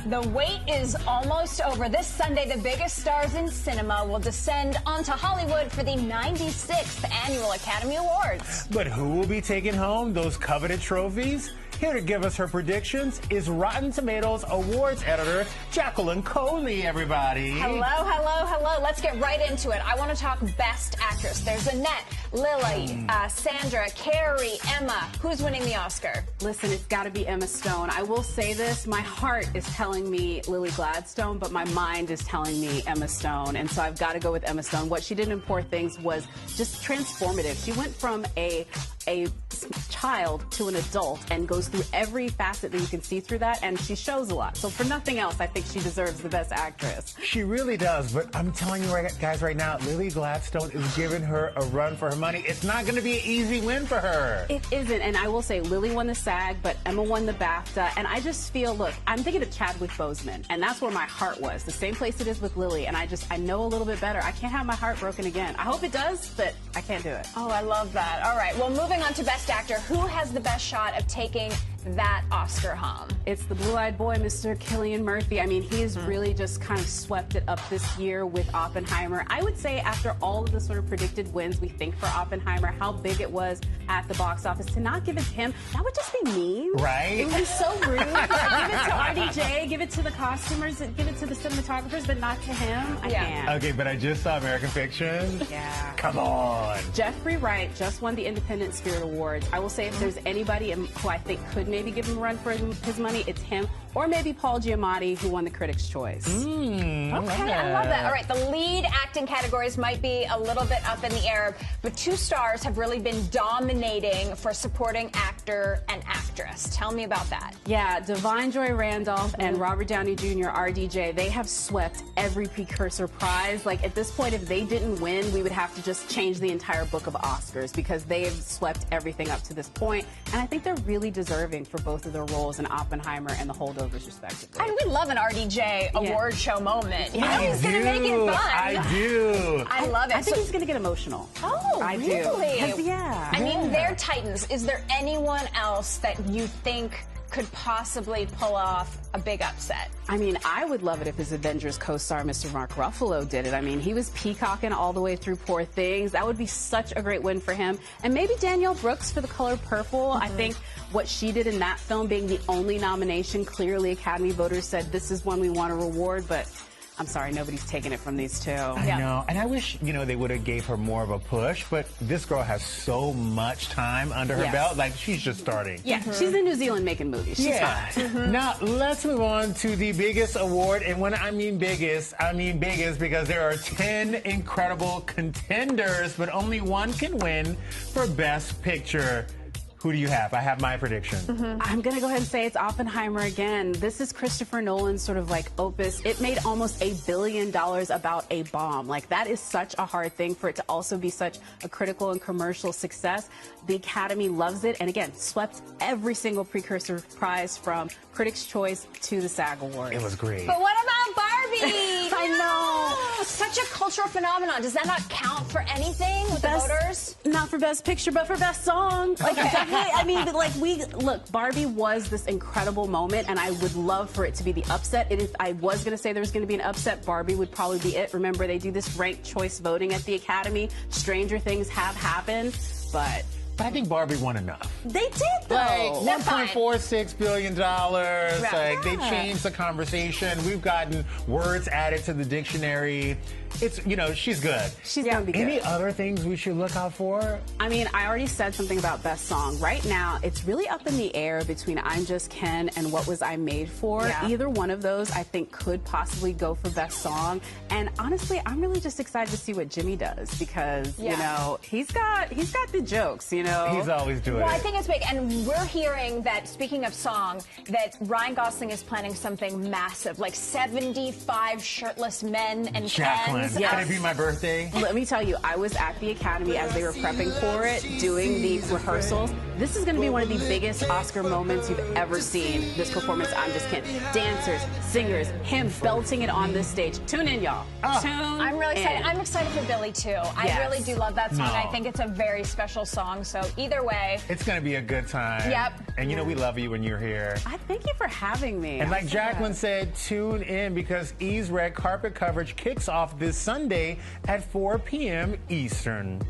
The wait is almost over. This Sunday, the biggest stars in cinema will descend onto Hollywood for the 96th Annual Academy Awards. But who will be taking home those coveted trophies? Here to give us her predictions is Rotten Tomatoes Awards editor Jacqueline Coley, everybody. Hello, hello, hello. Let's get right into it. I want to talk Best Actress. There's Annette, Lily, Sandra, Carrie, Emma. Who's winning the Oscar? Listen, it's got to be Emma Stone. I will say this, my heart is telling me Lily Gladstone, but my mind is telling me Emma Stone, and so I've got to go with Emma Stone. What she did in Poor Things was just transformative. She went from a child to an adult and goes through every facet that you can see through that, and she shows a lot. So for nothing else, I think she deserves the Best Actress. She really does, but I'm telling you guys right now, Lily Gladstone is giving her a run for her money. It's not going to be an easy win for her. It isn't, and I will say Lily won the SAG, but Emma won the BAFTA, and I just feel, look, I'm thinking of Chadwick Boseman, and that's where my heart was, the same place it is with Lily, and I know a little bit better. I can't have my heart broken again. I hope it does, but I can't do it. Oh, I love that. All right, well, moving on to Best Actor, who has the best shot of taking that Oscar home? It's the blue-eyed boy, Mr. Cillian Murphy. I mean, he has really just kind of swept it up this year with Oppenheimer. I would say after all of the sort of predicted wins we think for Oppenheimer, how big it was at the box office, to not give it to him, that would just be mean. Right? It would be so rude. Like, give it to RDJ, give it to the costumers, give it to the cinematographers, but not to him. I can't. Okay, but I just saw American Fiction. Yeah. Come on. Jeffrey Wright just won the Independent Spirit Awards. I will say if there's anybody who I think could maybe give him a run for his money, it's him, or maybe Paul Giamatti, who won the Critics' Choice. Okay, I love that. All right, the lead acting categories might be a little bit up in the air, but two stars have really been dominating for supporting actor and actress. Tell me about that. Yeah, Divine Joy Randolph and Robert Downey Jr., RDJ, they have swept every precursor prize. Like, at this point, if they didn't win, we would have to just change the entire book of Oscars, because they have swept everything up to this point, and I think they're really deserving for both of their roles in Oppenheimer and The Holdovers, respectively. And we love an RDJ award show moment. You know, I he's going to make it fun. I do. I love it. I think he's going to get emotional. Oh, I really? do. Yeah. I mean, they're titans. Is there anyone else that you think could possibly pull off a big upset? I mean, I would love it if his Avengers co-star, Mr. Mark Ruffalo, did it. I mean, he was peacocking all the way through Poor Things. That would be such a great win for him. And maybe Danielle Brooks for The Color Purple. I think what she did in that film, being the only nomination, clearly Academy voters said this is one we want to reward, but I'm sorry, nobody's taking it from these two. I know, and I wish, they would have gave her more of a push, but this girl has so much time under her belt, like she's just starting. Yeah, she's in New Zealand making movies. She's fine. Now, let's move on to the biggest award, and when I mean biggest because there are 10 incredible contenders, but only one can win for Best Picture. Who do you have? I have my prediction. I'm going to go ahead and say it's Oppenheimer again. This is Christopher Nolan's sort of like opus. It made almost $1 billion about a bomb. Like, that is such a hard thing for it to also be such a critical and commercial success. The Academy loves it, and again, swept every single precursor prize from Critics' Choice to the SAG Awards. It was great. But what about Barbie? I know. Such a cultural phenomenon. Does that not count for anything with the voters? Not for Best Picture, but for Best Song. Like, definitely. I mean, look, Barbie was this incredible moment, and I would love for it to be the upset. If I was going to say there was going to be an upset, Barbie would probably be it. Remember, they do this ranked choice voting at the Academy. Stranger things have happened, but I think Barbie won enough. they did, though. Like $1.46 billion. Right. Like, they changed the conversation. We've gotten words added to the dictionary. It's, she's good. She's going to be good. Any other things we should look out for? I mean, I already said something about Best Song. Right now, it's really up in the air between I'm Just Ken and What Was I Made For. Yeah. Either one of those, I think, could possibly go for Best Song. And honestly, I'm really just excited to see what Jimmy does, because, he's got the jokes, He's always doing it. Well, I think it's big. And we're hearing that, speaking of song, that Ryan Gosling is planning something massive, like 75 shirtless men and Jacqueline, Kens. can it be my birthday? Let me tell you, I was at the Academy as they were prepping for it, doing the rehearsals. This is going to be one of the biggest Oscar moments you've ever seen, this performance, I'm Just Kidding. Dancers, singers, him belting it on this stage. Tune in, y'all. Tune I'm really excited. in. I'm excited for Billy, too. I really do love that song. No. I think it's a very special song. So So either way, it's going to be a good time. Yep. And you know we love you when you're here. I thank you for having me. And like Jacqueline said, tune in because E's Red Carpet coverage kicks off this Sunday at 4 p.m. Eastern.